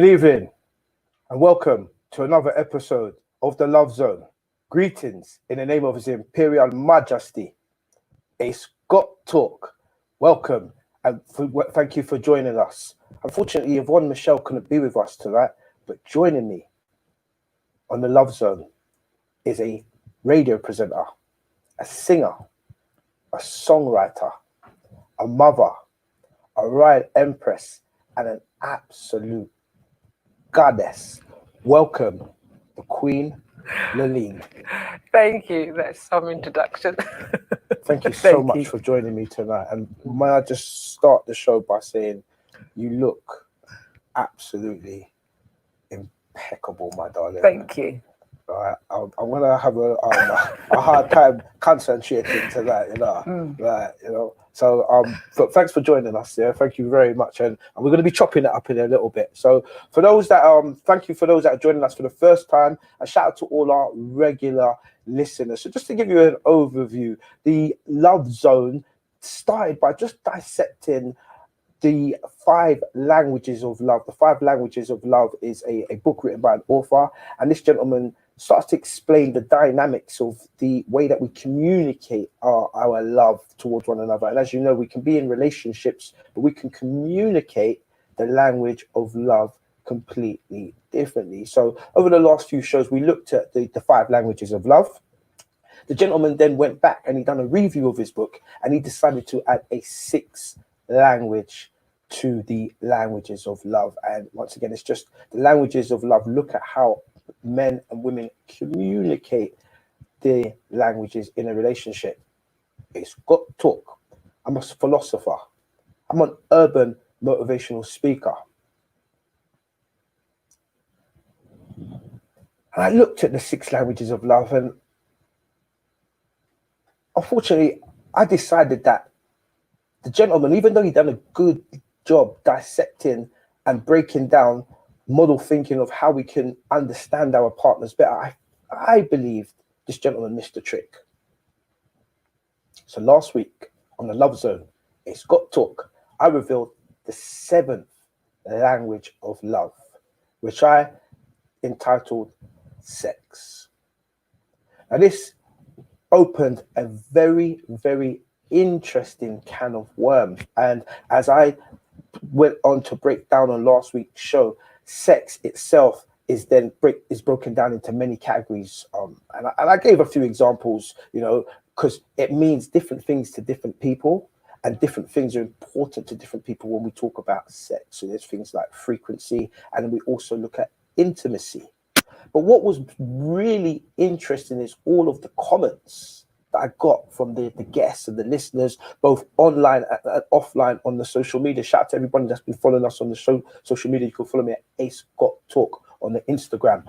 Good evening and welcome to another episode of the Love Zone. Greetings in the name of His Imperial Majesty. It's Got Talk. Welcome and thank you for joining us. Unfortunately, Yvonne Michelle couldn't be with us tonight, but joining me on the Love Zone is a radio presenter, a singer, a songwriter, a mother, a royal empress, and an absolute goddess. Welcome, the Queen, Laline. Thank you. That's some introduction. Thank you so much for joining me tonight. And may I just start the show by saying you look absolutely impeccable, my darling. Thank you. I'm gonna have a hard time concentrating tonight, So but thanks for joining us. Yeah, thank you very much, and we're gonna be chopping it up in a little bit. So for those that thank you for those that are joining us for the first time. A shout out to all our regular listeners. So just to give you an overview, the Love Zone started by just dissecting the 5 languages of love. The 5 languages of love is a book written by an author, and this gentleman starts to explain the dynamics of the way that we communicate our love towards one another. And as you know, we can be in relationships, but we can communicate the language of love completely differently. So over the last few shows, we looked at the 5 languages of love. The gentleman then went back and he done a review of his book, and he decided to add a 6th language to the languages of love. And once again, it's just the languages of love. Look at how men and women communicate their languages in a relationship. It's Got Talk. I'm a philosopher. I'm an urban motivational speaker. And I looked at the 6 languages of love, and unfortunately, I decided that the gentleman, even though he done a good job dissecting and breaking down model thinking of how we can understand our partners better, I believe this gentleman missed the trick. So last week on the Love Zone, It's Got Talk, I revealed the 7th language of love, which I entitled sex. Now this opened a very, very interesting can of worms. And as I went on to break down on last week's show, sex itself is broken down into many categories. And I gave a few examples, because it means different things to different people, and different things are important to different people when we talk about sex. So there's things like frequency, and then we also look at intimacy. But what was really interesting is all of the comments that I got from the guests and the listeners, both online and offline on the social media. Shout out to everybody that's been following us on the social media. You can follow me at Ace Got Talk on the Instagram.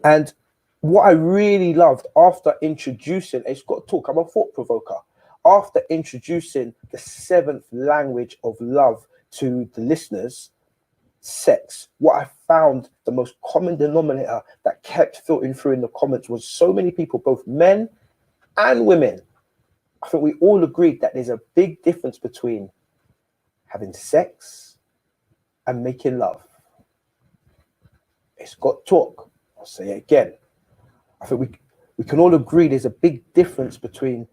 And what I really loved after introducing Ace Got Talk, I'm a thought provoker. After introducing the 7th language of love to the listeners, sex, what I found the most common denominator that kept filtering through in the comments was so many people, both men and women. I think we all agreed that there's a big difference between having sex and making love. It's Got Talk. I'll say it again. I think we can all agree there's a big difference between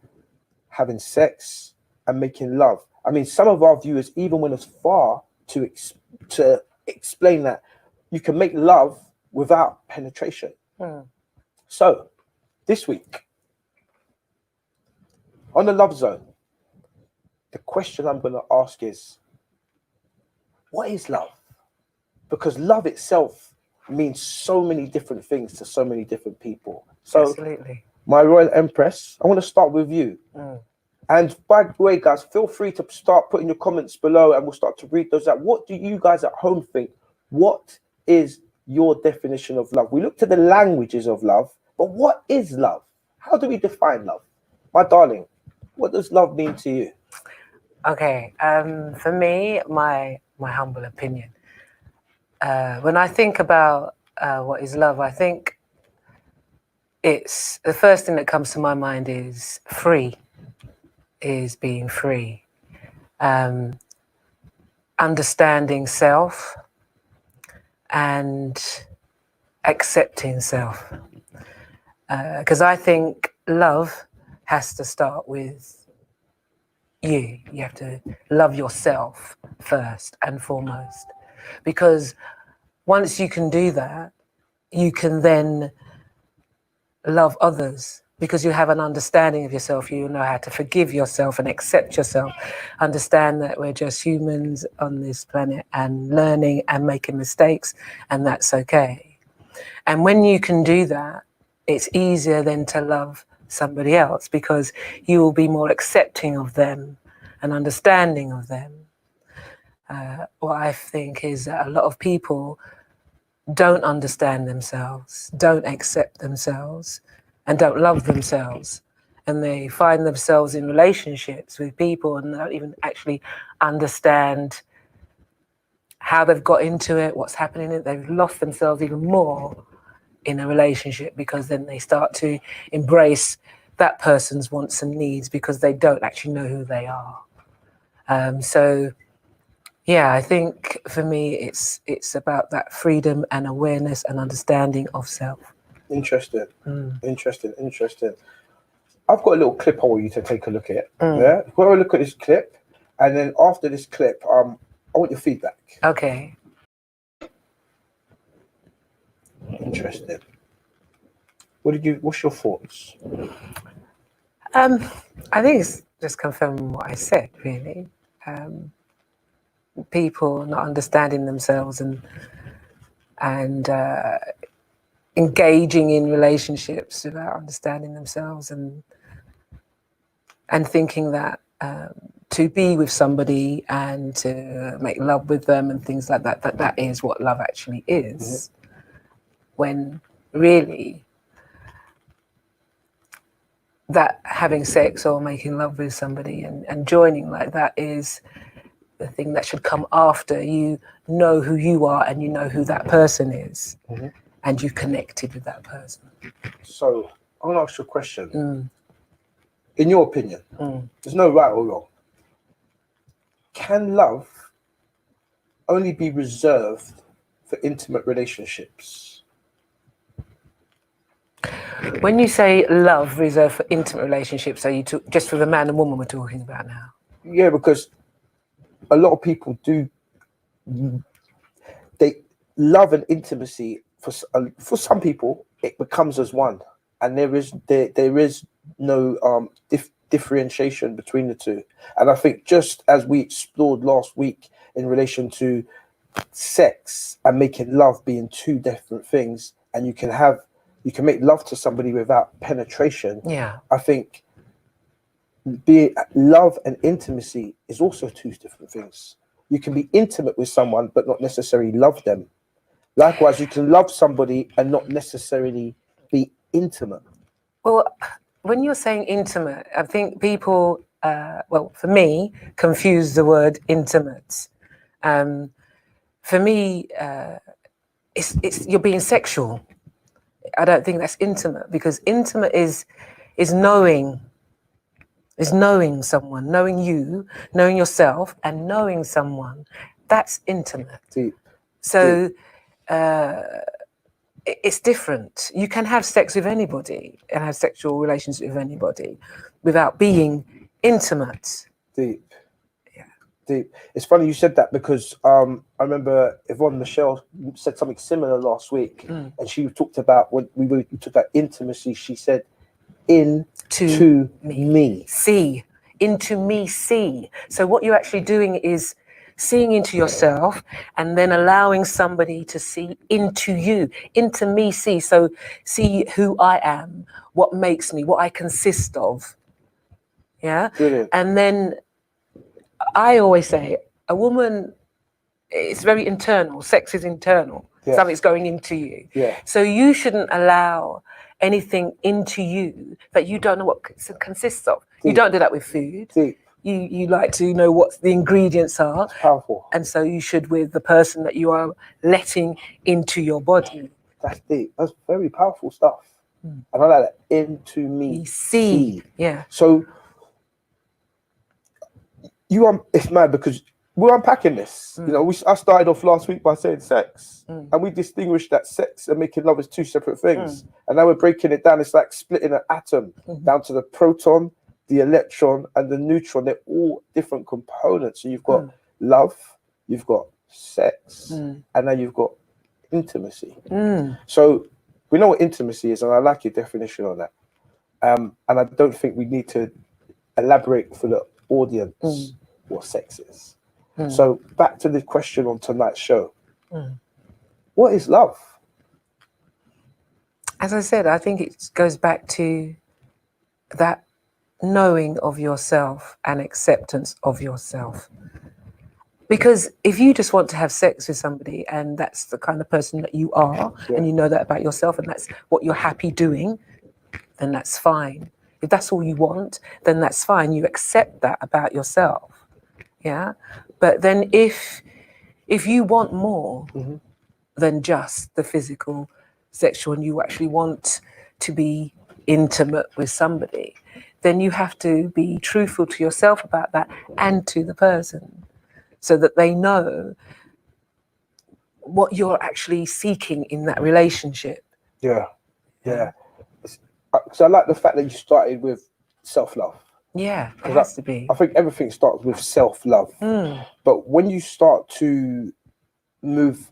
having sex and making love. I mean, some of our viewers even went as far to explain that you can make love without penetration. So this week on the Love Zone, the question I'm going to ask is, what is love? Because love itself means so many different things to so many different people. So Absolutely. My Royal Empress, I want to start with you. And by the way, guys, feel free to start putting your comments below and we'll start to read those out. What do you guys at home think? What is your definition of love? We looked at the languages of love, but what is love? How do we define love? My darling, what does love mean to you? Okay. For me, my humble opinion, when I think about what is love, I think it's the first thing that comes to my mind is free, is being free. Understanding self, and accepting self. Because I think love has to start with you. You have to love yourself first and foremost. Because once you can do that, you can then love others, because you have an understanding of yourself. You know how to forgive yourself and accept yourself, understand that we're just humans on this planet and learning and making mistakes, and that's okay. And when you can do that, it's easier then to love somebody else, because you will be more accepting of them and understanding of them. What I think is that a lot of people don't understand themselves, don't accept themselves, and don't love themselves. And they find themselves in relationships with people and don't even actually understand how they've got into it, what's happening in it. They've lost themselves even more in a relationship, because then they start to embrace that person's wants and needs because they don't actually know who they are. So yeah, I think for me it's about that freedom and awareness and understanding of self. Interesting. Interesting. I've got a little clip I want you to take a look at. Yeah, go have a look at this clip, and then after this clip, I want your feedback. Okay. Interesting. What's your thoughts? I think it's just confirming what I said, really. People not understanding themselves and engaging in relationships without understanding themselves, and thinking that to be with somebody and to make love with them and things like that, that is what love actually is. When really that having sex or making love with somebody and joining like that is the thing that should come after you know who you are and you know who that person is, and you've connected with that person. So I want to ask you a question. In your opinion, there's no right or wrong. Can love only be reserved for intimate relationships? When you say love reserved for intimate relationships, are you just for the man and woman we're talking about now? Yeah, because a lot of people they love and intimacy for some people it becomes as one, and there is no differentiation between the two. And I think, just as we explored last week in relation to sex and making love being two different things, and you can make love to somebody without penetration. Yeah. I think love and intimacy is also two different things. You can be intimate with someone but not necessarily love them. Likewise, you can love somebody and not necessarily be intimate. Well, when you're saying intimate, I think people, well, for me, confuse the word intimate. For me, it's you're being sexual. I don't think that's intimate, because intimate is knowing someone, knowing you, knowing yourself, and knowing someone. That's intimate. Deep. So it's different. You can have sex with anybody and have sexual relations with anybody without being intimate. Deep. Yeah. Deep. It's funny you said that, because I remember Yvonne Michelle said something similar last week, and she talked about, when we talked about intimacy, she said, into me. See. Into me, see. So what you're actually doing is seeing into yourself and then allowing somebody to see into you, into me, see. So see who I am, what makes me, what I consist of. Yeah. Brilliant. And then I always say, a woman, it's very internal. Sex is internal. Yes. Something's going into you. Yeah. So you shouldn't allow anything into you that you don't know what it consists of. Deep. You don't do that with food. Deep. You like to know what the ingredients are. It's powerful. And so you should with the person that you are letting into your body. That's deep. That's very powerful stuff. And I like that. Into me, see. Yeah. So it's mad, because we're unpacking this. You know, I started off last week by saying sex, and we distinguished that sex and making love is two separate things. And now we're breaking it down. It's like splitting an atom down to the proton, the electron, and the neutron. They're all different components. So you've got love, you've got sex, and now you've got intimacy. So we know what intimacy is, and I like your definition on that. And I don't think we need to elaborate for the audience what sex is. So back to the question on tonight's show. What is love? As I said, I think it goes back to that knowing of yourself and acceptance of yourself. Because if you just want to have sex with somebody and that's the kind of person that you are, and you know that about yourself and that's what you're happy doing, then that's fine. If that's all you want, then that's fine. You accept that about yourself. Yeah. But then if you want more than just the physical, sexual, and you actually want to be intimate with somebody, then you have to be truthful to yourself about that and to the person so that they know what you're actually seeking in that relationship. Yeah. So I like the fact that you started with self-love. Yeah, it has to be. I think everything starts with self-love. But when you start to move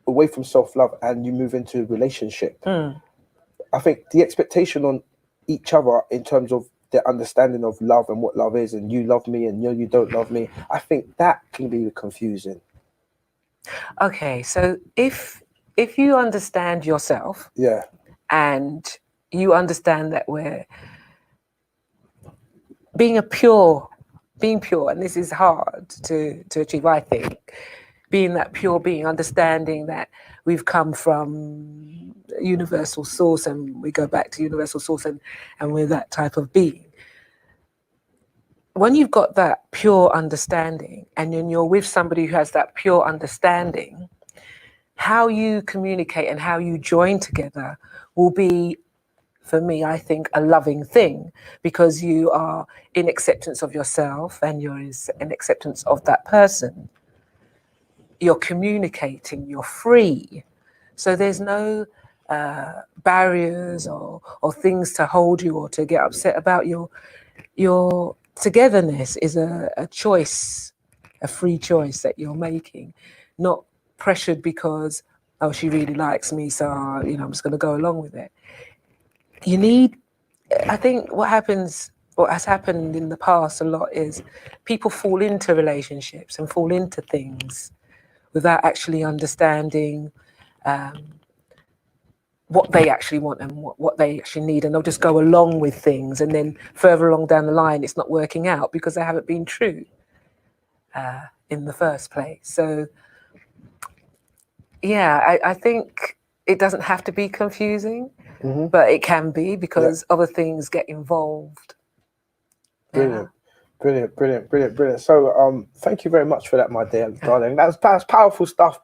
away from self-love and you move into a relationship, I think the expectation on each other in terms of their understanding of love and what love is, and you love me and you don't love me, I think that can be confusing. Okay, so if you understand yourself, and you understand that we're being pure, and this is hard to achieve, I think, being that pure being, understanding that we've come from universal source and we go back to universal source and we're that type of being. When you've got that pure understanding and then you're with somebody who has that pure understanding, how you communicate and how you join together will be, for me, I think, a loving thing, because you are in acceptance of yourself and you're in acceptance of that person. You're communicating, you're free. So there's no barriers or things to hold you or to get upset about. Your togetherness is a choice, a free choice that you're making, not pressured because, oh, she really likes me, so I'm just going to go along with it. I think what has happened in the past a lot is people fall into relationships and fall into things without actually understanding what they actually want and what they actually need, and they'll just go along with things, and then further along down the line it's not working out because they haven't been true in the first place. So yeah, I think it doesn't have to be confusing, but it can be because other things get involved. Brilliant. So thank you very much for that, my dear darling. That's powerful stuff,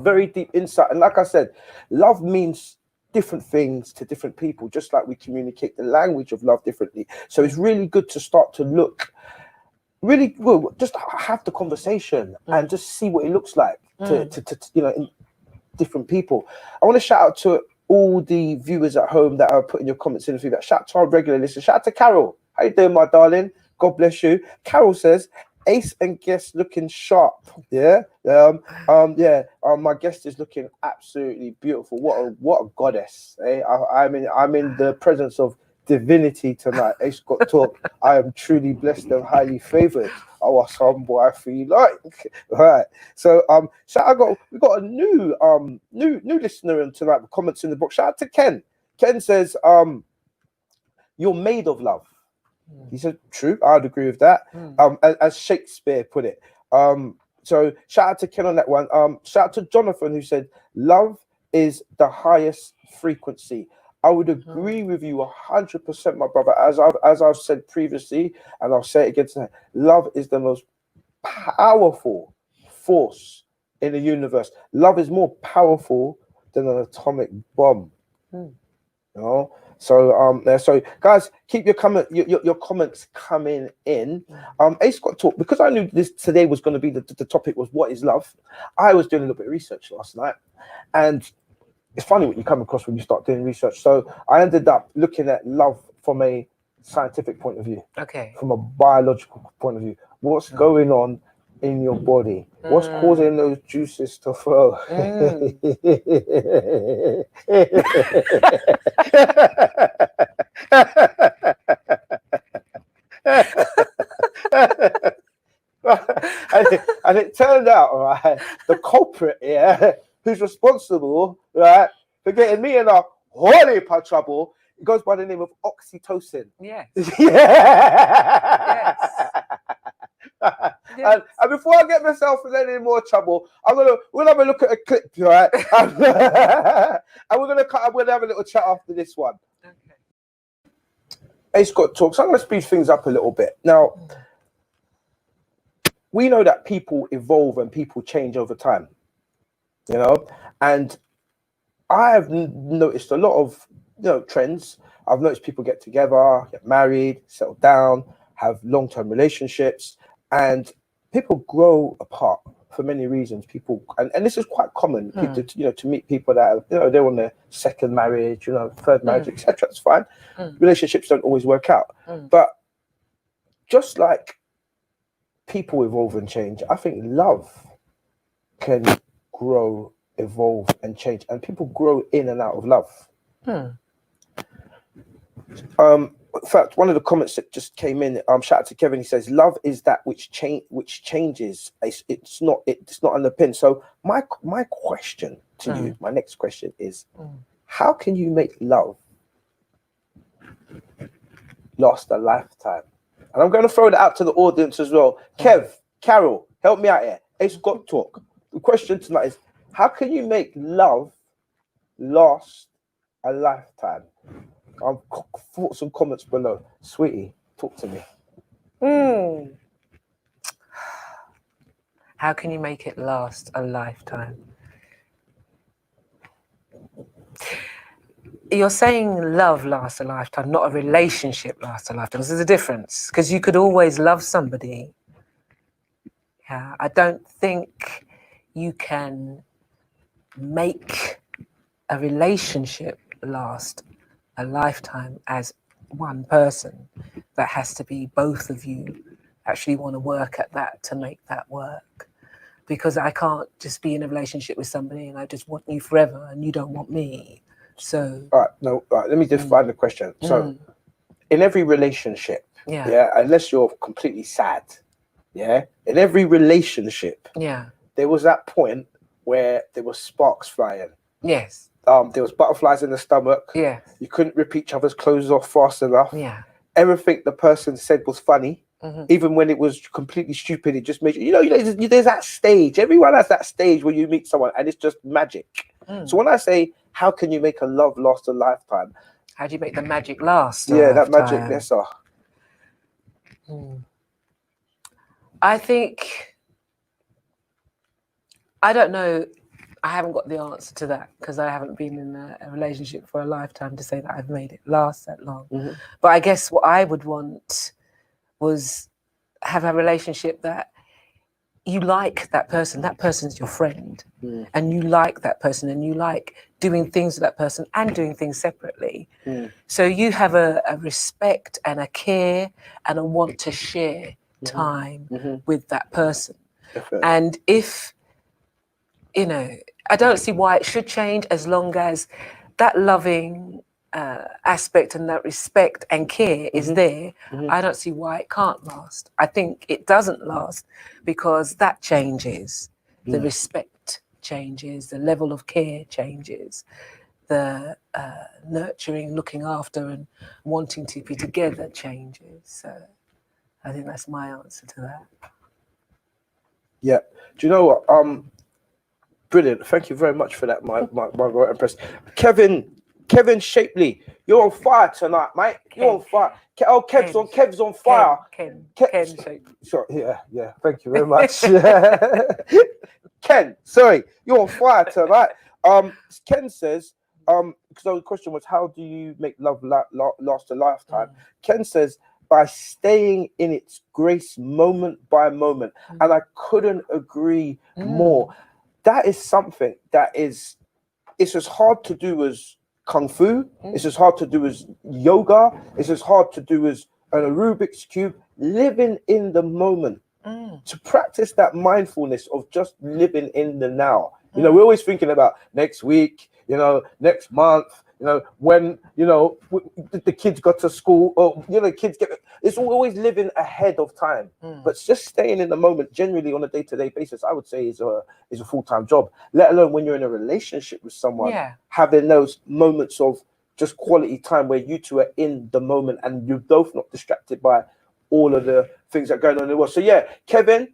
very deep insight. And like I said, love means different things to different people, just like we communicate the language of love differently. So it's really good to start to look really well, just have the conversation and just see what it looks like to in different people. I want to shout out to all the viewers at home that are putting your comments in the feedback. Shout out to our regular listeners. Shout out to Carol. How you doing, my darling? God bless you. Carol says, Ace and guest looking sharp. My guest is looking absolutely beautiful. What a goddess. I'm in the presence of divinity tonight. Ace got talk. I am truly blessed and highly favored. Oh, some boy I feel like. Right. So we got a new listener in tonight with comments in the book. Shout out to Ken. Ken says, you're made of love. He said, true, I'd agree with that. As Shakespeare put it. So shout out to Ken on that one. Shout out to Jonathan, who said, love is the highest frequency. I would agree with you 100%, my brother. As I've said previously, and I'll say it again tonight, love is the most powerful force in the universe. Love is more powerful than an atomic bomb. You know, So guys, keep your comments coming in. Ace Got Talk, because I knew this today was going to be the topic was what is love. I was doing a little bit of research last night, and it's funny what you come across when you start doing research. So I ended up looking at love from a scientific point of view, Okay. from a biological point of view. What's going on in your body? What's causing those juices to flow? and it turned out, right, the culprit here, who's responsible, right, for getting me in a holy pot trouble, it goes by the name of oxytocin. Yes. Yeah. Yes. And before I get myself in any more trouble, we'll have a look at a clip, right? And we're gonna have a little chat after this one. Okay. Ace Got Talk. So I'm gonna speed things up a little bit. Now, we know that people evolve and people change over time, you know, and I have noticed a lot of trends. I've noticed people get together, get married, settle down, have long-term relationships, and people grow apart for many reasons. People, and this is quite common, people to meet people that they're on their second marriage, third marriage, etc. It's fine. Relationships don't always work out, but just like people evolve and change, I think love can grow, evolve, and change, and people grow in and out of love. In fact, one of the comments that just came in, shout out to Kevin. He says, "Love is that which changes. It's not underpinned." So my question to you, my next question is, how can you make love last a lifetime? And I'm going to throw that out to the audience as well. Kev, Carol, help me out here. Ace Got Talk. The question tonight is, how can you make love last a lifetime? I've got some comments below. Sweetie, talk to me. How can you make it last a lifetime? You're saying love lasts a lifetime, not a relationship lasts a lifetime. There's a difference, because you could always love somebody. Yeah, I don't think you can make a relationship last a lifetime as one person. That has to be both of you actually want to work at that to make that work. Because I can't just be in a relationship with somebody and I just want you forever and you don't want me. So all right, let me define the question. So in every relationship, unless you're completely sad, in every relationship, there was that point where there were sparks flying. Yes. There was butterflies in the stomach. Yeah. You couldn't rip each other's clothes off fast enough. Yeah. Everything the person said was funny. Even when it was completely stupid, it just made there's that stage. Everyone has that stage where you meet someone and it's just magic. So when I say, how can you make a love last a lifetime? How do you make the magic last? That magic, yes, sir. I think, I don't know. I haven't got the answer to that because I haven't been in a relationship for a lifetime to say that I've made it last that long. But I guess what I would want was have a relationship that you like that person's your friend, and you like that person and you like doing things with that person and doing things separately. So you have a respect and a care and a want to share time with that person. Definitely. And if, I don't see why it should change as long as that loving aspect and that respect and care is there. I don't see why it can't last. I think it doesn't last because that changes. The respect changes, the level of care changes, the nurturing, looking after and wanting to be together changes. So I think that's my answer to that. Yeah. Do you know what? Brilliant. Thank you very much for that, my right impressed. Kevin Shapley, you're on fire tonight, mate. You're on fire. Kev's on fire. Ken Shapley. Sorry, yeah. Thank you very much. Ken, sorry, you're on fire tonight. Ken says, because the question was, how do you make love last a lifetime? Ken says, by staying in its grace moment by moment. And I couldn't agree more. That is something that it's as hard to do as Kung Fu. It's as hard to do as yoga. It's as hard to do as an Rubik's Cube. Living in the moment. To practice that mindfulness of just living in the now. You know, we're always thinking about next week, you know, next month, you know, when, you know, the kids got to school, or, you know, kids get, it's always living ahead of time. But just staying in the moment generally on a day-to-day basis, I would say is a full-time job, let alone when you're in a relationship with someone, having those moments of just quality time where you two are in the moment and you're both not distracted by all of the things that are going on in the world. So yeah, Ken,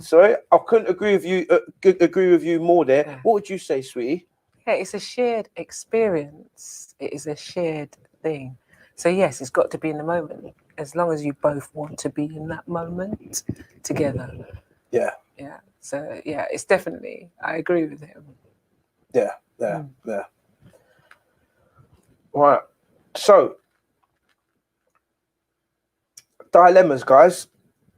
sorry, I couldn't agree with you more there. Yeah. What would you say, sweetie? Yeah, it's a shared experience. It is a shared thing. So yes, it's got to be in the moment. As long as you both want to be in that moment together. Yeah. Yeah. So yeah, it's definitely, I agree with him. Yeah. All right. So dilemmas, guys.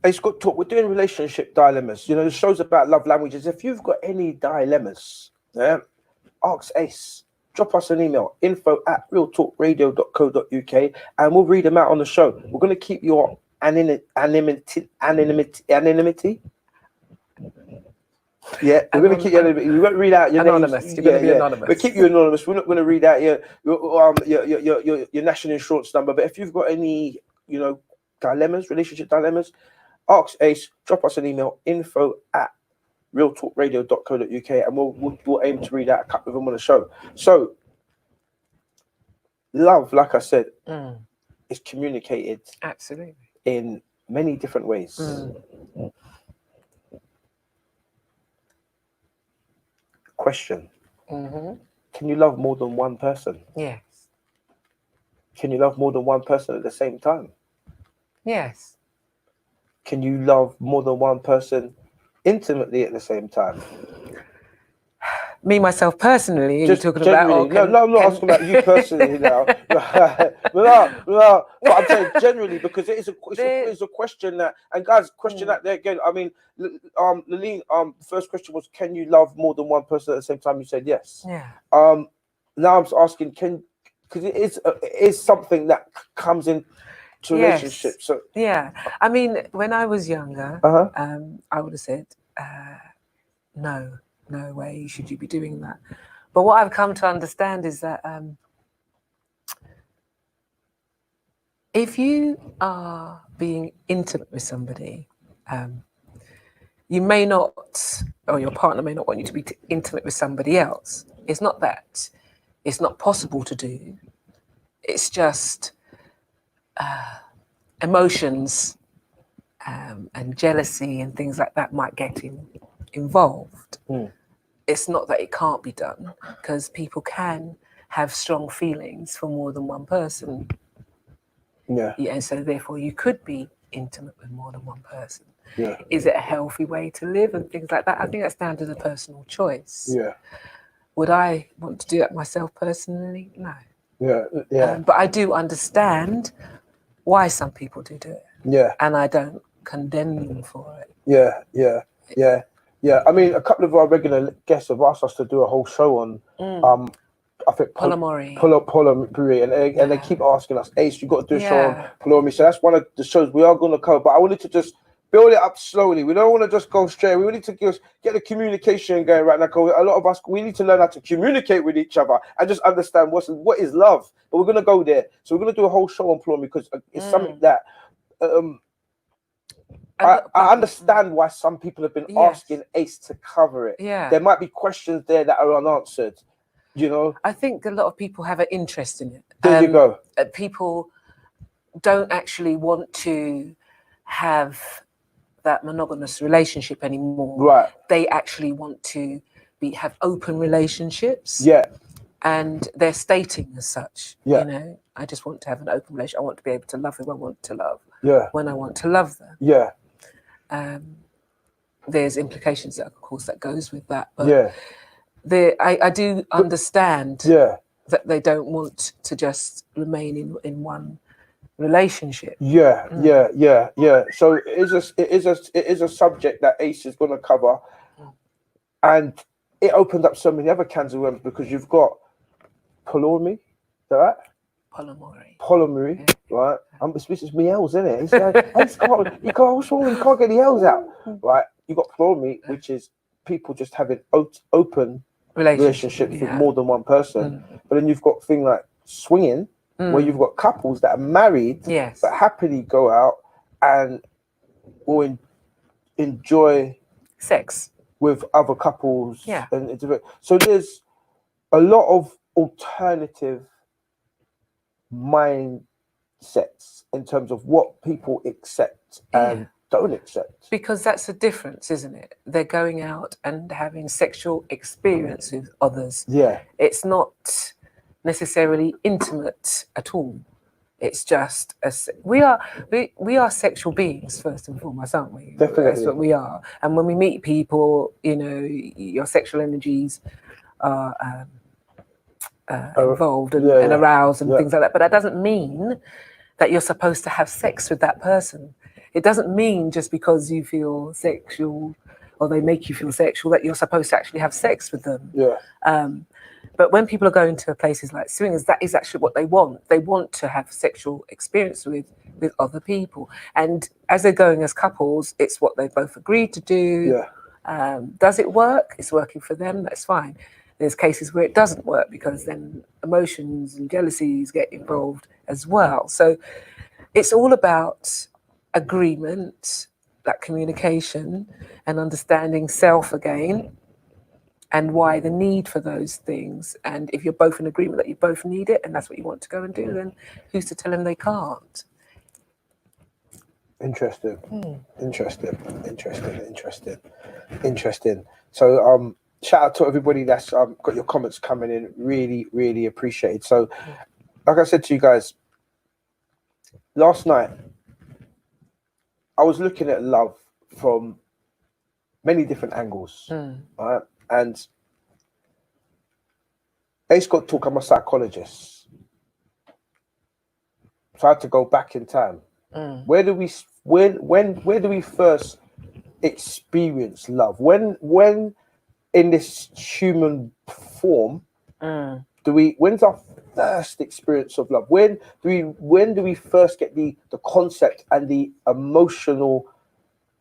It's got talk. We're doing relationship dilemmas. You know, the show's about love languages. If you've got any dilemmas, ask Ace. Drop us an email, info@realtalkradio.co.uk, and we'll read them out on the show. We're going to keep your anonymity. Yeah, we're going to keep you anonymous. We won't read out your anonymous. names. You're going to be anonymous. We'll keep you anonymous. We're not going to read out your national insurance number. But if you've got any, you know, dilemmas, relationship dilemmas, ask Ace. Drop us an email, info@realtalkradio.co.uk, and we'll aim to read out a couple of them on the show. So, love, like I said, is communicated absolutely in many different ways. Question: can you love more than one person? Yes. Can you love more than one person at the same time? Yes. Can you love more than one person intimately at the same time? Me, myself, personally, just talking generally. about, No, I'm not asking about you personally now. no, but I'm saying generally, because it's a question that, and guys, question that there again. I mean, Laleen, first question was, can you love more than one person at the same time? You said yes. Yeah. Now I'm asking, because it is something that comes in to relationships. So yeah, I mean, when I was younger, I would have said, no way should you be doing that. But what I've come to understand is that if you are being intimate with somebody, you may not, or your partner may not want you to be intimate with somebody else. It's not that it's not possible to do. It's just emotions and jealousy and things like that might get involved. It's not that it can't be done, because people can have strong feelings for more than one person. Yeah, and so therefore you could be intimate with more than one person. Yeah. Is it a healthy way to live and things like that? I think that's down to the personal choice. Yeah. Would I want to do that myself personally? No. Yeah. But I do understand why some people do it. Yeah. And I don't condemn them for it. Yeah. I mean, a couple of our regular guests have asked us to do a whole show on, I think polyamory, and they keep asking us, Ace, you got to do a show on polyamory. So that's one of the shows we are going to cover. But I wanted to just build it up slowly. We don't want to just go straight. We need to get the communication going right now. Because a lot of us, we need to learn how to communicate with each other and just understand what is love. But we're going to go there. So we're going to do a whole show on polyamory, because it's something that I understand why some people have been asking Ace to cover it. Yeah. There might be questions there that are unanswered, you know? I think a lot of people have an interest in it. There you go. People don't actually want to have that monogamous relationship anymore. Right. They actually want to have open relationships. Yeah. And they're stating as such. Yeah. You know, I just want to have an open relationship. I want to be able to love who I want to love. Yeah. When I want to love them. Yeah. There's implications, of course, that goes with that. But I do understand. Yeah. that they don't want to just remain in one relationship. Yeah, yeah. So it is a subject that Ace is going to cover, and it opened up so many other cans of worms because you've got polyamory, is that right? Polyamory, right? This is me L's, isn't it? Ace can't. What's wrong? You can't get the L's out, right? You got polyamory, which is people just having open relationships with more than one person. But then you've got things like swinging, where you've got couples that are married, but happily go out and will enjoy sex with other couples. Yeah. And so there's a lot of alternative mindsets in terms of what people accept and don't accept. Because that's the difference, isn't it? They're going out and having sexual experience with others. Yeah. It's not necessarily intimate at all. It's just we are sexual beings first and foremost, aren't we? Definitely. That's what we are. And when we meet people, you know, your sexual energies are involved and aroused and things like that. But that doesn't mean that you're supposed to have sex with that person. It doesn't mean just because you feel sexual or they make you feel sexual that you're supposed to actually have sex with them. Yeah. But when people are going to places like swingers, that is actually what they want. They want to have sexual experience with other people. And as they're going as couples, it's what they both agreed to do. Yeah. Does it work? It's working for them. That's fine. There's cases where it doesn't work because then emotions and jealousies get involved as well. So it's all about agreement, that communication, and understanding self again, and why the need for those things. And if you're both in agreement that you both need it and that's what you want to go and do, then who's to tell them they can't? Interesting. So shout out to everybody that's got your comments coming in. Really, really appreciated. So like I said to you guys, last night I was looking at love from many different angles. Right? And Ace got talk, I'm a psychologist. So I had to go back in time. Where do we first experience love? When in this human form when's our first experience of love? When do we first get the concept and the emotional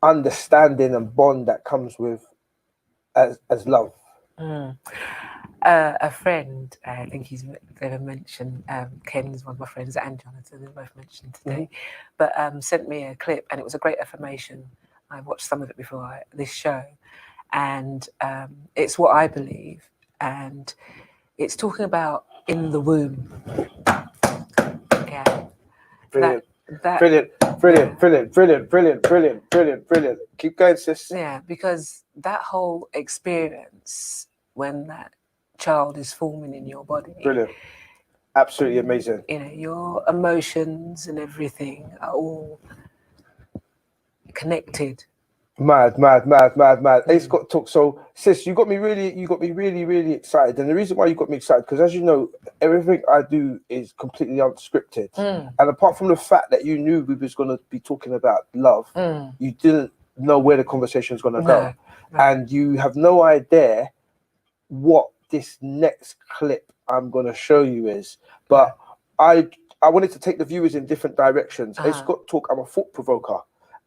understanding and bond that comes with as love? A friend, I think they've mentioned, Ken's one of my friends, and Jonathan, they've both mentioned today, but sent me a clip, and it was a great affirmation. I watched some of it before this show, and it's what I believe, and it's talking about in the womb. Yeah. Brilliant. Keep going, sis. Yeah, because that whole experience when that child is forming in your body. Brilliant. Absolutely amazing. You know, your emotions and everything are all connected. Mad. Ace got talk. So, sis, you got me really excited. And the reason why you got me excited, because as you know, everything I do is completely unscripted. And apart from the fact that you knew we was going to be talking about love, you didn't know where the conversation was going to go. And you have no idea what this next clip I'm going to show you is. But I wanted to take the viewers in different directions. Ace got talk. I'm a thought provoker.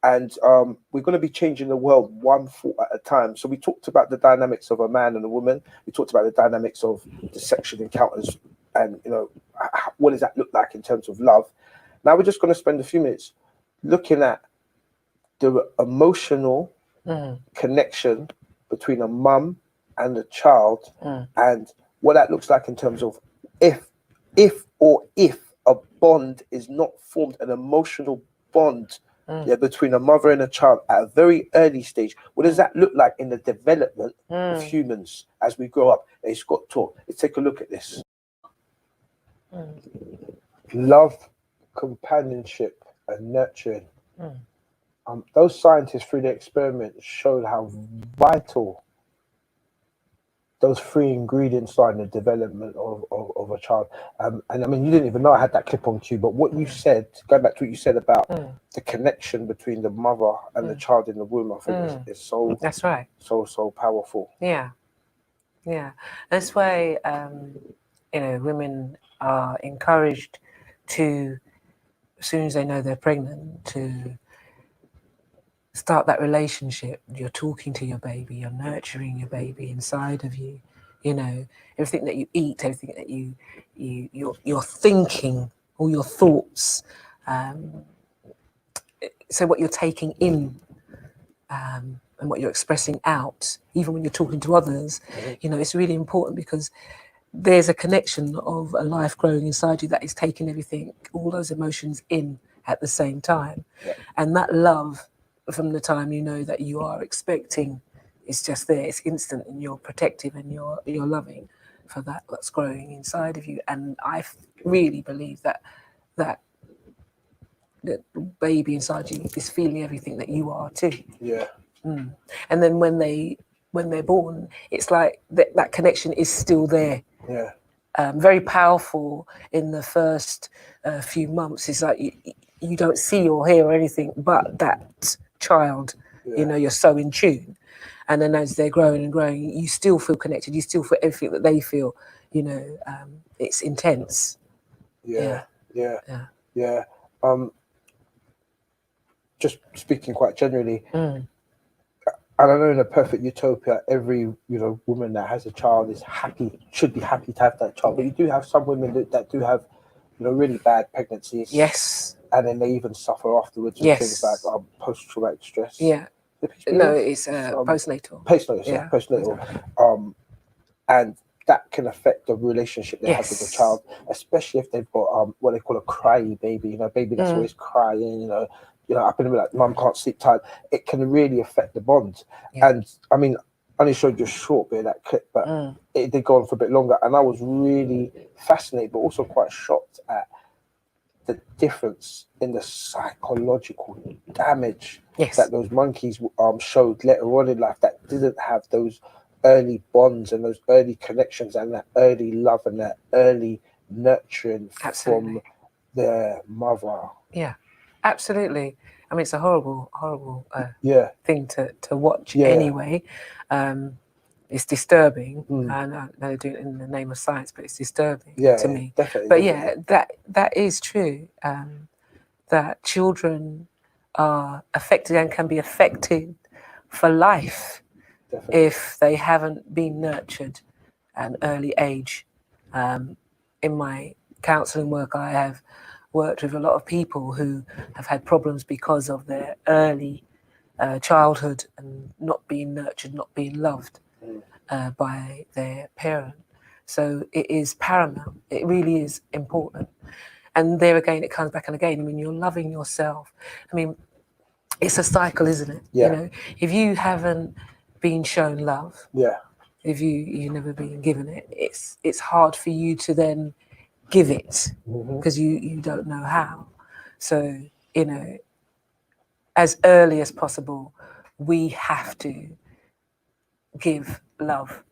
And we're going to be changing the world one thought at a time. So we talked about the dynamics of a man and a woman. We talked about the dynamics of the sexual encounters and, you know, what does that look like in terms of love. Now we're just going to spend a few minutes looking at the emotional connection between a mum and a child and what that looks like in terms of if a bond is not formed, an emotional bond between a mother and a child at a very early stage. What does that look like in the development of humans as we grow up? It's got taught. Let's take a look at this. Love, companionship, and nurturing. Those scientists through their experiments showed how vital those three ingredients are in the development of a child. And I mean, you didn't even know I had that clip on cue, but what you said, going back to what you said about the connection between the mother and the child in the womb, I think is so, That's right. so powerful. Yeah. Yeah. That's why, women are encouraged to, as soon as they know they're pregnant, to start that relationship. You're talking to your baby, you're nurturing your baby inside of you. Everything that you eat, everything that you're thinking, all your thoughts. So what you're taking in, and what you're expressing out, even when you're talking to others, it's really important, because there's a connection of a life growing inside you that is taking everything, all those emotions in at the same time. Yeah. And that love, from the time you know that you are expecting, is just there. It's instant, and you're protective, and you're loving for that's growing inside of you. And I really believe that the baby inside you is feeling everything that you are too. Yeah. And then when they're born, it's like that connection is still there. Yeah. Very powerful in the first few months. It's like you don't see or hear anything but that child. Yeah. You're so in tune. And then as they're growing and growing, you still feel connected. You still feel everything that they feel. It's intense. Yeah. Yeah. Yeah. Yeah. Just speaking quite generally, and I know in a perfect utopia, every woman that has a child is happy, should be happy to have that child. But you do have some women that do have, really bad pregnancies. Yes. And then they even suffer afterwards with things like post-traumatic stress. Yeah. No, it's postnatal. Postnatal, yeah. Postnatal. And that can affect the relationship they have with the child, especially if they've got what they call a cryy baby. Baby that's always crying. Up in the middle, like mum can't sleep tight. It can really affect the bond. Yeah. And I mean, I only showed you a short bit of that clip, but it did go on for a bit longer, and I was really fascinated, but also quite shocked at the difference in the psychological damage that those monkeys showed later on in life, that didn't have those early bonds and those early connections and that early love and that early nurturing from their mother. Yeah, absolutely. I mean, it's a horrible thing to watch anyway. It's disturbing, and I do it in the name of science, but it's disturbing to me. Definitely. But that is true. That children are affected and can be affected for life if they haven't been nurtured at an early age. In my counselling work, I have worked with a lot of people who have had problems because of their early childhood and not being nurtured, not being loved by their parent. So it is paramount. It really is important. And there again, it comes back and again. I mean, you're loving yourself. I mean, it's a cycle, isn't it? Yeah. If you haven't been shown love, yeah, if you've never been given it, it's hard for you to then give it, because you don't know how. So as early as possible, we have to give love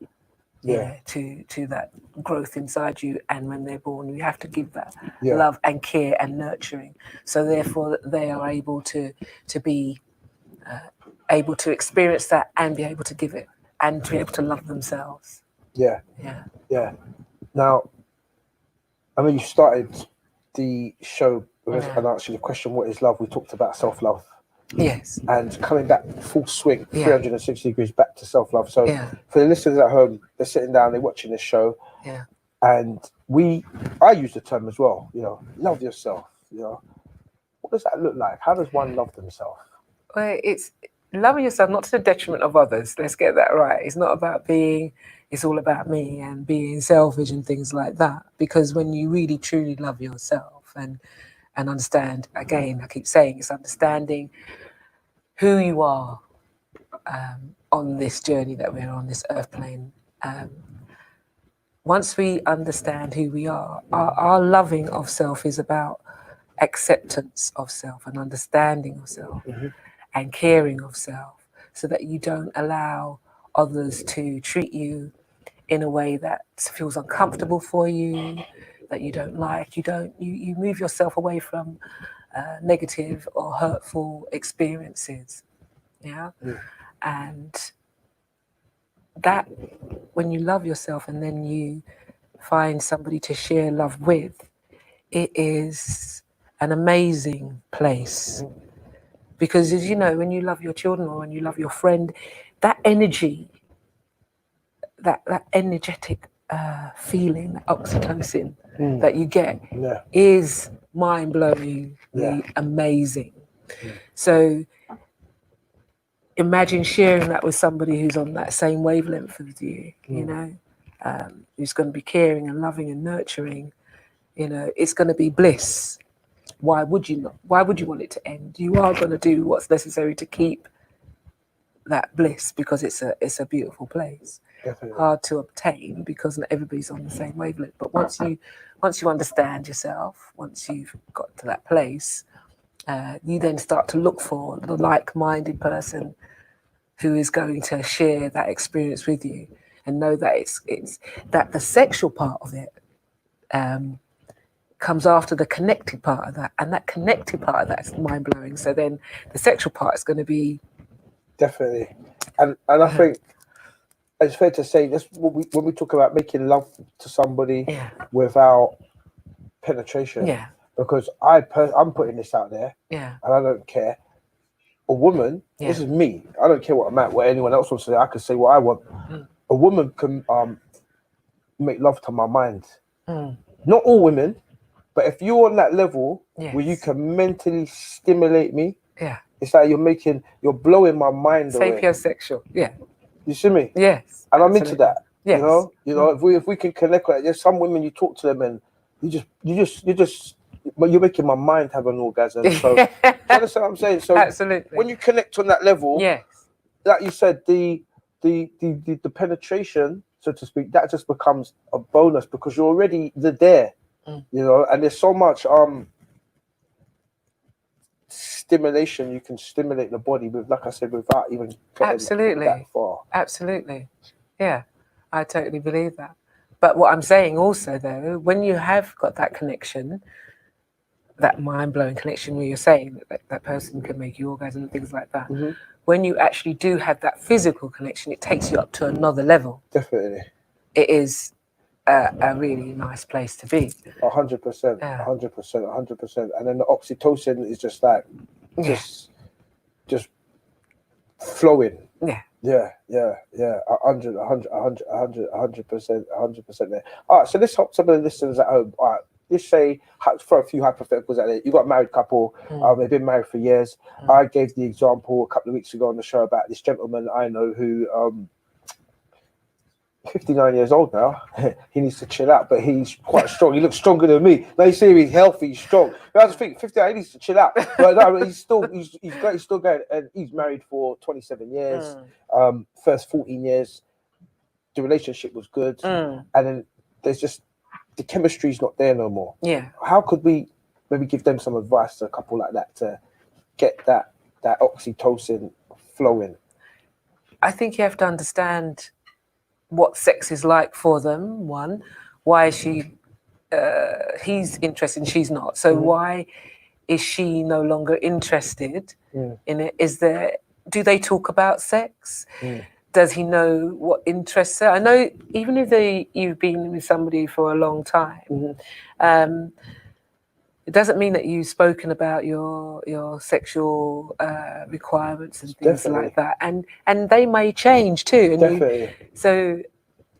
to that growth inside you, and when they're born, you have to give that love and care and nurturing, so therefore they are able to be able to experience that and be able to give it and to be able to love themselves. Yeah. Now, I mean, you started the show with an answer to the question, what is love? We talked about self-love. Yes. And coming back full swing, 360 degrees back to self-love. So for the listeners at home, they're sitting down, they're watching this show. Yeah. And I use the term as well, love yourself. What does that look like? How does one love themselves? Well, it's loving yourself, not to the detriment of others. Let's get that right. It's not about it's all about me and being selfish and things like that. Because when you really, truly love yourself and understand, again, I keep saying, it's understanding who you are on this journey that we're on, this earth plane. Once we understand who we are, our loving of self is about acceptance of self and understanding of self and caring of self, so that you don't allow others to treat you in a way that feels uncomfortable for you, that you don't like. You move yourself away from negative or hurtful experiences. Yeah. And that, when you love yourself and then you find somebody to share love with, it is an amazing place. Because, as you know, when you love your children or when you love your friend, that energy, that energetic feeling, that oxytocin that you get is mind-blowingly amazing. So imagine sharing that with somebody who's on that same wavelength with you, you know, who's going to be caring and loving and nurturing. You know, it's going to be bliss. Why would you not? Why would you want it to end? You are going to do what's necessary to keep that bliss, because it's a beautiful place. Definitely. Hard to obtain because not everybody's on the same wavelength. But once you understand yourself, once you've got to that place, you then start to look for the like-minded person who is going to share that experience with you, and know that it's that the sexual part of it comes after the connected part of that, and that connected part of that is mind-blowing. So then the sexual part is going to be definitely, and I think it's fair to say this when we talk about making love to somebody without penetration. Yeah. Because I'm putting this out there. Yeah. And I don't care. A woman, this is me. I don't care what I'm at, what anyone else wants to say. I can say what I want. A woman can make love to my mind. Not all women, but if you're on that level where you can mentally stimulate me, it's like you're blowing my mind away. Sapiosexual. Yeah. You see me? Yes. And I'm into that. Yes. You know, if we can connect like there's some women you talk to them and you're making my mind have an orgasm. So do you understand what I'm saying? So absolutely. When you connect on that level, like you said, the penetration, so to speak, that just becomes a bonus because you're already there. You know, and there's so much stimulation you can stimulate the body with, like I said, without even getting that far. Absolutely. Yeah, I totally believe that. But what I'm saying also, though, when you have got that connection, that mind-blowing connection where you're saying that person can make you orgasm and things like that, when you actually do have that physical connection, it takes you up to another level. Definitely. It is a really nice place to be. 100%, 100%, 100%. And then the oxytocin is just like, just flowing. Yeah. 100%, 100% there. All right, so let's help some of the listeners at home. All right, let's say, throw a few hypotheticals at it. You got a married couple, they've been married for years. I gave the example a couple of weeks ago on the show about this gentleman I know who 59 years old now. He needs to chill out, but he's quite strong. He looks stronger than me. Now you see him, he's healthy, he's strong. But I was thinking, 59, he needs to chill out. But no, he's still going, and he's married for 27 years. First 14 years, the relationship was good, and then there's just the chemistry's not there no more. Yeah. How could we maybe give them some advice to a couple like that to get that oxytocin flowing? I think you have to understand what sex is like for them. One, why is he's interested and she's not. So why is she no longer interested in it? Do they talk about sex? Does he know what interests her? I know even if you've been with somebody for a long time, it doesn't mean that you've spoken about your sexual requirements and things like that. And they may change too. And so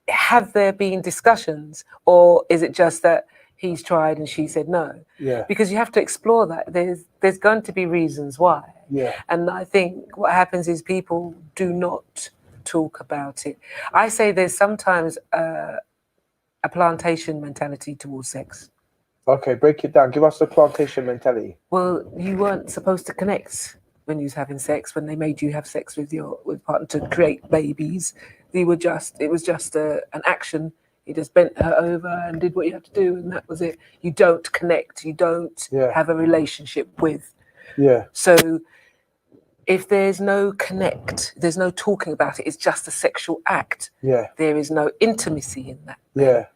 have there been discussions, or is it just that he's tried and she said no? Yeah. Because you have to explore that. There's going to be reasons why. Yeah. And I think what happens is people do not talk about it. I say there's sometimes a plantation mentality towards sex. Okay, break it down. Give us the plantation mentality. Well, you weren't supposed to connect when you was having sex, when they made you have sex with your partner to create babies. It was just an action. You just bent her over and did what you had to do, and that was it. You don't connect. You don't have a relationship with. Yeah. So if there's no connect, there's no talking about it, it's just a sexual act. Yeah. There is no intimacy in that. Yeah.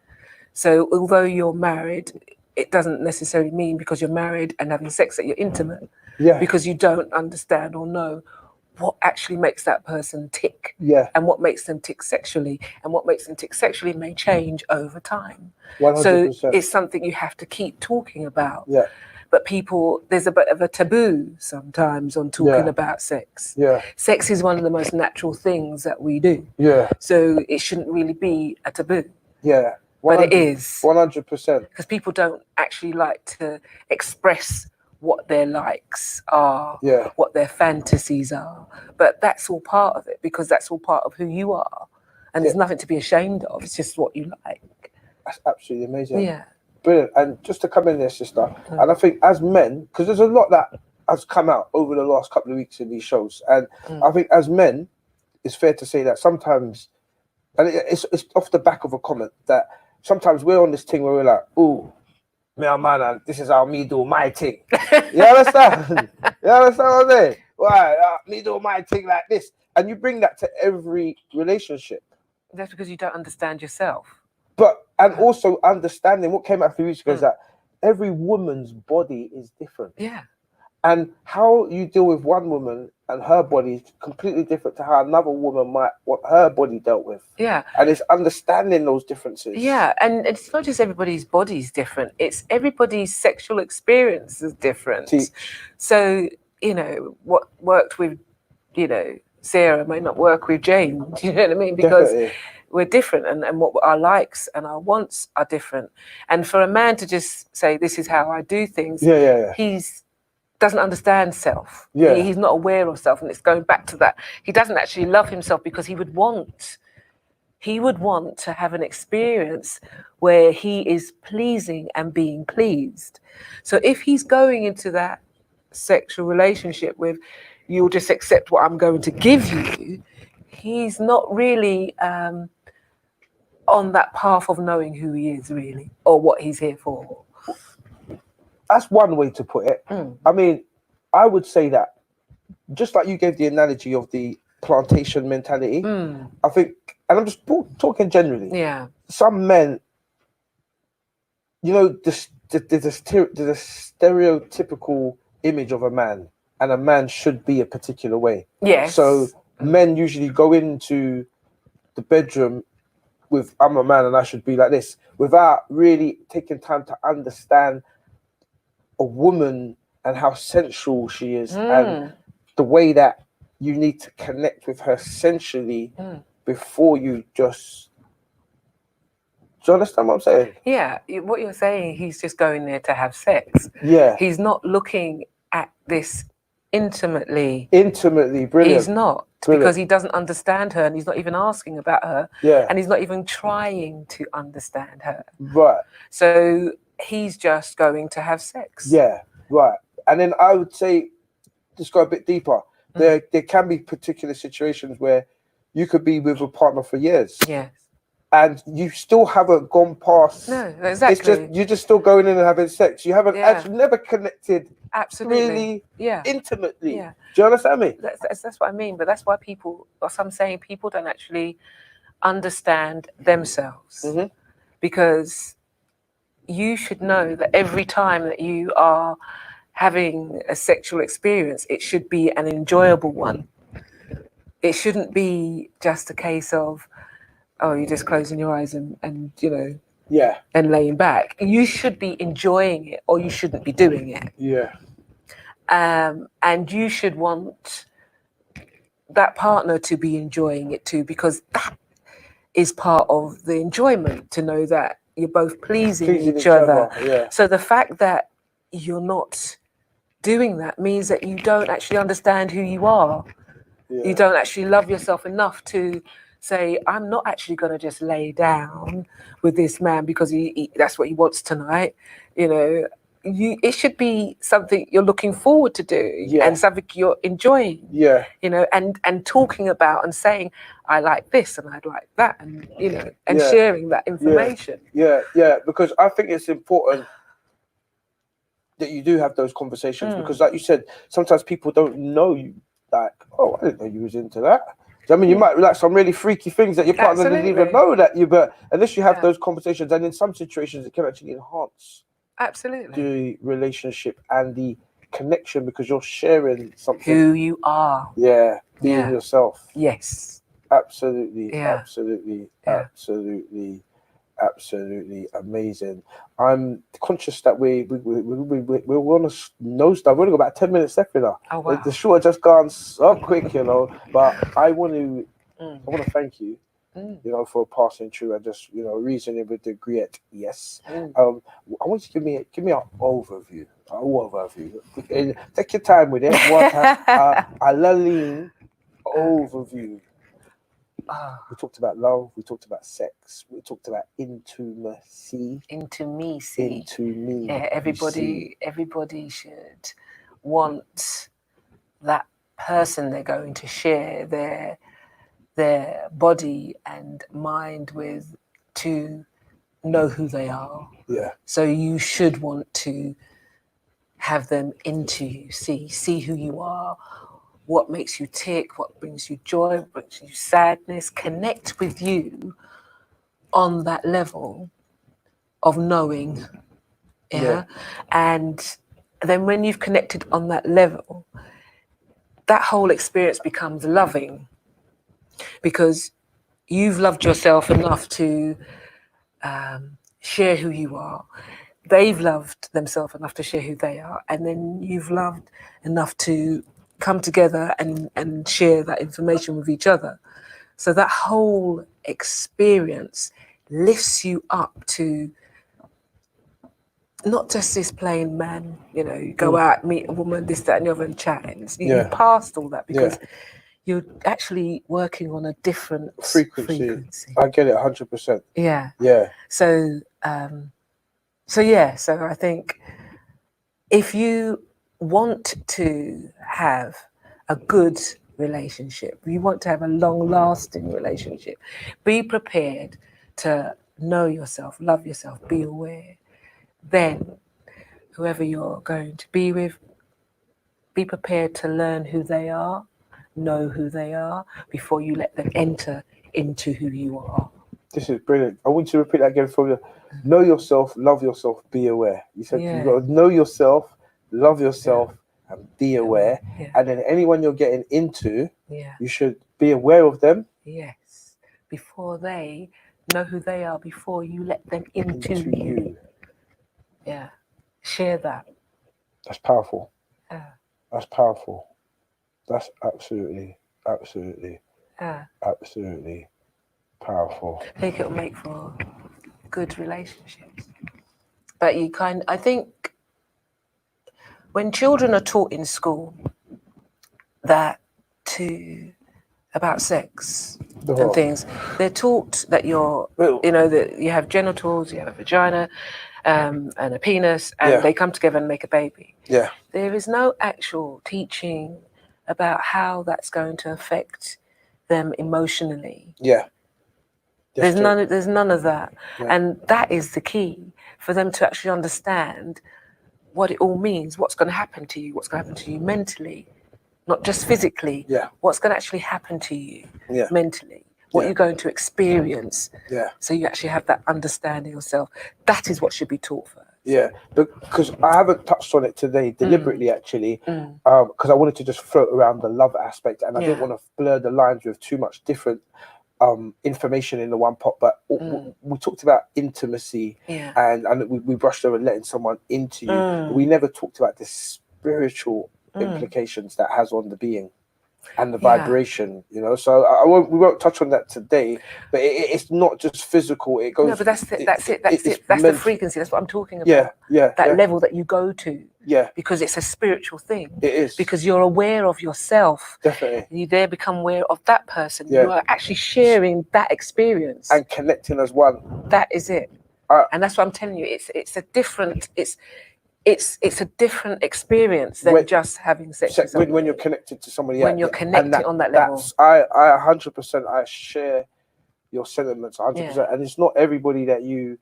So although you're married, it doesn't necessarily mean because you're married and having sex that you're intimate, Yeah. because you don't understand or know what actually makes that person tick, Yeah. and what makes them tick sexually, and what makes them tick sexually may change over time. 100%. So it's something you have to keep talking about. Yeah. But people, there's a bit of a taboo sometimes on talking Yeah. about sex. Yeah. Sex is one of the most natural things that we do. Yeah. So it shouldn't really be a taboo. Yeah. But it is. 100%. Because people don't actually like to express what their likes are, Yeah. what their fantasies are. But that's all part of it, because that's all part of who you are. And there's nothing to be ashamed of. It's just what you like. That's absolutely amazing. Yeah. Brilliant. And just to come in there, sister, and I think as men, because there's a lot that has come out over the last couple of weeks in these shows, and I think as men, it's fair to say that sometimes, and it's off the back of a comment, that sometimes we're on this thing where we're like, oh, me and man, and this is how me do my thing. You understand? You understand what I'm saying? Why? Me do my thing like this. And you bring that to every relationship. That's because you don't understand yourself. But, and also understanding what came out a few weeks ago is that every woman's body is different. Yeah. And how you deal with one woman and her body is completely different to how another woman might, what her body dealt with. Yeah. And it's understanding those differences. Yeah. And it's not just everybody's body's different, it's everybody's sexual experience is different. Teach. So, you know, what worked with, you know, Sarah may not work with Jane. Do you know what I mean? Because Definitely. we're different, and what our likes and our wants are different. And for a man to just say, this is how I do things, he's doesn't understand self. Yeah. He's not aware of self. And it's going back to that. He doesn't actually love himself, because he would want to have an experience where he is pleasing and being pleased. So if he's going into that sexual relationship with, you'll just accept what I'm going to give you, he's not really on that path of knowing who he is really, or what he's here for. That's one way to put it. I mean, I would say that, just like you gave the analogy of the plantation mentality, I think, and I'm just talking generally, Yeah. some men, you know, there's a stereotypical image of a man, and a man should be a particular way. Yes. So men usually go into the bedroom with, I'm a man and I should be like this, without really taking time to understand a woman and how sensual she is, and the way that you need to connect with her sensually before you just... Do you understand what I'm saying? Yeah, what you're saying, he's just going there to have sex. Yeah. He's not looking at this intimately. Brilliant. He's not, because he doesn't understand her, and he's not even asking about her. Yeah. And he's not even trying to understand her. Right. So he's just going to have sex. Yeah, right. And then I would say, just go a bit deeper. There can be particular situations where you could be with a partner for years. Yes. And you still haven't gone past. No, exactly. It's just, you're just still going in and having sex. You haven't actually never connected absolutely really intimately. Yeah. Do you understand me? That's what I mean. But that's why people, or some saying, people don't actually understand themselves. Because you should know that every time that you are having a sexual experience, it should be an enjoyable one. It shouldn't be just a case of, oh, you're just closing your eyes and you know, and laying back. You should be enjoying it, or you shouldn't be doing it. Yeah. And you should want that partner to be enjoying it too, because that is part of the enjoyment, to know that you're both pleasing each other. Yeah. So the fact that you're not doing that means that you don't actually understand who you are. Yeah. You don't actually love yourself enough to say, I'm not actually going to just lay down with this man because he that's what he wants tonight. You know, it should be something you're looking forward to do, and something you're enjoying. Yeah. You know, and talking about and saying, I like this and I'd like that, and you know, and sharing that information. Yeah, because I think it's important that you do have those conversations, because like you said, sometimes people don't know you. like, oh, I didn't know you was into that. I mean, you might like some really freaky things that your partner didn't even Absolutely. know that you. But unless you have Yeah. those conversations, and in some situations, it can actually enhance Absolutely. the relationship and the connection because you're sharing something. Who you are. Yeah, being Yeah. yourself. Yes. Absolutely, Yeah. absolutely, Yeah. absolutely amazing. I'm conscious that we're on a nosedive. We've only got about 10 minutes left in her. Oh, wow. The show has just gone so quick, you know. But I want to thank you, Mm. you know, for passing through and just, you know, reasoning with the grit. Yes. Mm. I want you to give me an overview. And take your time with it. What a Laline overview. We talked about love. We talked about sex. We talked about intimacy. Intimacy. Into me. Yeah, everybody should want that person they're going to share their body and mind with to know who they are. Yeah. So you should want to have them into you, see who you are, what makes you tick, what brings you joy, what brings you sadness, connect with you on that level of knowing. Yeah. And then when you've connected on that level, that whole experience becomes loving because you've loved yourself enough to share who you are. They've loved themselves enough to share who they are. And then you've loved enough to come together and share that information with each other. So that whole experience lifts you up to not just this plain man, you know, you go out, meet a woman, this, that, and the other, and chat. You passed all that because you're actually working on a different frequency. I get it 100%. Yeah. Yeah. So I think if you want to have a good relationship, you want to have a long-lasting relationship, be prepared to know yourself, love yourself, be aware. Then whoever you're going to be with, be prepared to learn who they are, know who they are before you let them enter into who you are. This is brilliant. I want you to repeat that again for you. Know yourself, love yourself, be aware. You said you've got to know yourself, love yourself, and be aware. Yeah. And then anyone you're getting into, Yeah. you should be aware of them. Yes. Before they know who they are, before you let them into you. Yeah. Share that. That's powerful. Yeah. That's powerful. That's absolutely powerful. I think it'll make for good relationships. But I think when children are taught in school about sex and things, they're taught that that you have genitals, you have a vagina, and a penis, and they come together and make a baby. Yeah. There is no actual teaching about how that's going to affect them emotionally. Yeah. There's none of that. Yeah. And that is the key for them to actually understand what it all means, what's going to happen to you, what's going to happen to you mentally, not just physically. Yeah. What's going to actually happen to you mentally, what you're going to experience. Yeah. So you actually have that understanding of self. That is what should be taught first. Yeah, because I haven't touched on it today deliberately, actually, because I wanted to just float around the love aspect, and I didn't want to blur the lines with too much different information in the one pot. But we talked about intimacy, and we brushed over letting someone into you. We never talked about the spiritual implications that has on the being and the vibration, you know. So we won't touch on that today, but it's not just physical. It goes. No, but that's it. That's the frequency. That's what I'm talking about. That level that you go to. Yeah. Because it's a spiritual thing. It is. Because you're aware of yourself. Definitely. You there become aware of that person. Yeah. You are actually sharing that experience and connecting as one. That is it. And that's what I'm telling you. It's a different. It's a different experience than just having sex with somebody. When you're connected to somebody. When you're connected on that level. I 100% I share your sentiments 100%, and it's not everybody that you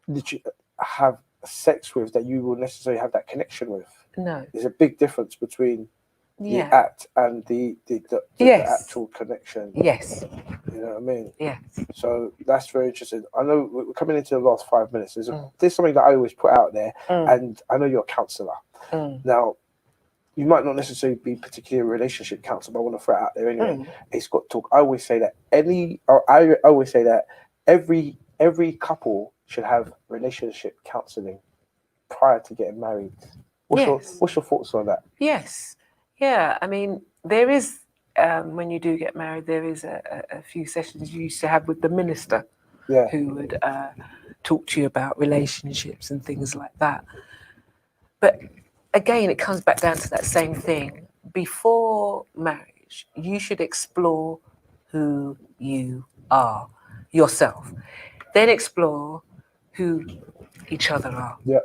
literally have sex with that you will necessarily have that connection with. No. There's a big difference between Yeah. act and the Yes. actual connection. Yes. You know what I mean? Yes. So that's very interesting. I know we're coming into the last 5 minutes. Mm. There's something that I always put out there, Mm. and I know you're a counsellor. Mm. Now, you might not necessarily be particularly a relationship counselor, but I want to throw it out there anyway. Mm. It's got talk. I always say that I always say that every couple should have relationship counselling prior to getting married. Yes. What's your thoughts on that? Yes. Yeah. I mean, there is, when you do get married, there is a few sessions you used to have with the minister Yeah. who would talk to you about relationships and things like that. But again, it comes back down to that same thing. Before marriage, you should explore who you are yourself. Then explore who each other are. Yeah.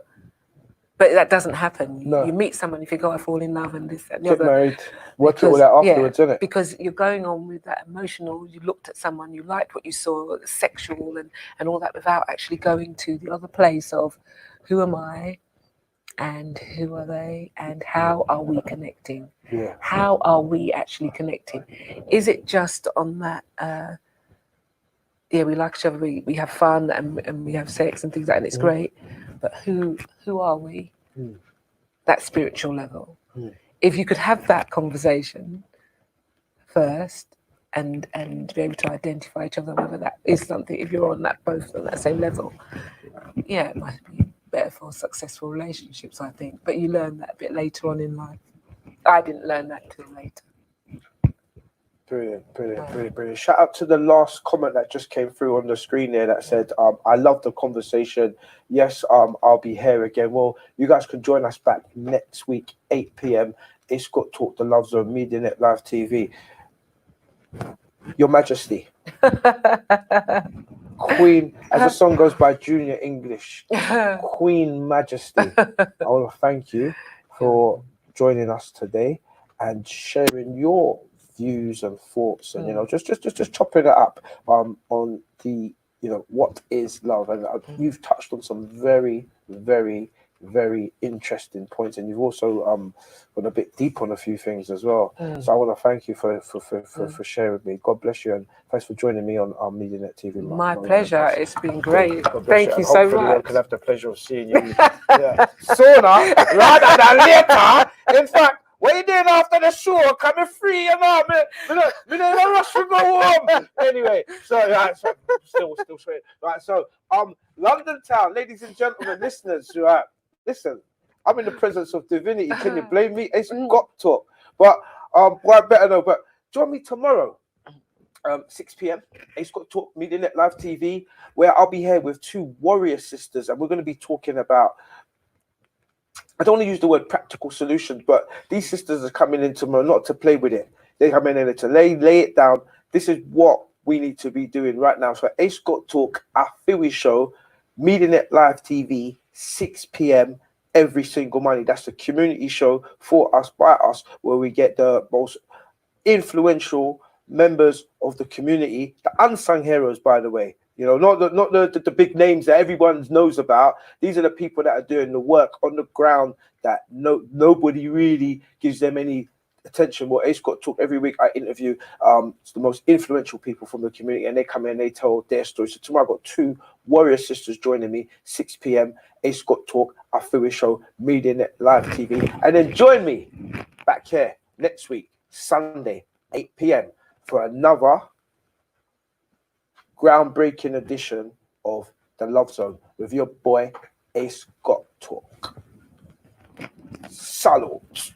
But that doesn't happen. No. You meet someone, you think, oh, I fall in love and this, that, and the Get other. married. Work it all out afterwards, isn't it? Because you're going on with that emotional, you looked at someone, you liked what you saw, sexual and all that, without actually going to the other place of who am I and who are they and how are we connecting? Yeah. How are we actually connecting? Is it just on that, we like each other, we have fun and we have sex and things like that, and it's great, but who are we? Mm. That spiritual level. Mm. If you could have that conversation first and be able to identify each other, whether that is something, if you're on that, both on that same level, it might be better for successful relationships, I think. But you learn that a bit later on in life. I didn't learn that till later. Brilliant. Shout out to the last comment that just came through on the screen there that said, I love the conversation. Yes, I'll be here again. Well, you guys can join us back next week, 8 p.m. It's Got Talk, the Love Zone, MediaNet Live TV. Your Majesty. Queen, as the song goes by Junior English, Queen Majesty. I want to thank you for joining us today and sharing your views and thoughts, and just chopping it up on the what is love, and you've touched on some very, very, very interesting points, and you've also gone a bit deep on a few things as well. So I want to thank you for sharing with me. God bless you, and thanks for joining me on our MediaNet TV. My pleasure. It's been great. Thank you so Hopefully much. I can have the pleasure of seeing you sooner rather than later. In fact, what you doing after the show? Coming free, me don't rush to go home. Anyway, so still straight. Right, so London town, ladies and gentlemen, listeners, right, listen, I'm in the presence of divinity. Can you blame me? It's Got Talk. But well, I better know. But join me tomorrow, 6 p.m. It's Got Talk, MediaNet Live TV, where I'll be here with two warrior sisters, and we're going to be talking about, I don't want to use the word practical solutions, but these sisters are coming in tomorrow not to play with it. They come in to lay it down. This is what we need to be doing right now. So Ace Got Talk, our Philly show, MediaNet Live TV, 6 p.m. every single Monday. That's the community show for us, by us, where we get the most influential members of the community, the unsung heroes, by the way. Not the big names that everyone knows about. These are the people that are doing the work on the ground that nobody really gives them any attention. Well, Ace Got Talk, every week I interview the most influential people from the community, and they come in and they tell their stories. So tomorrow I've got two warrior sisters joining me, 6 p.m. Ace Got Talk, our Philly show, MediaNet Live TV. And then join me back here next week, Sunday, 8 p.m. for another groundbreaking edition of The Love Zone with your boy Ace Got Talk. Salute.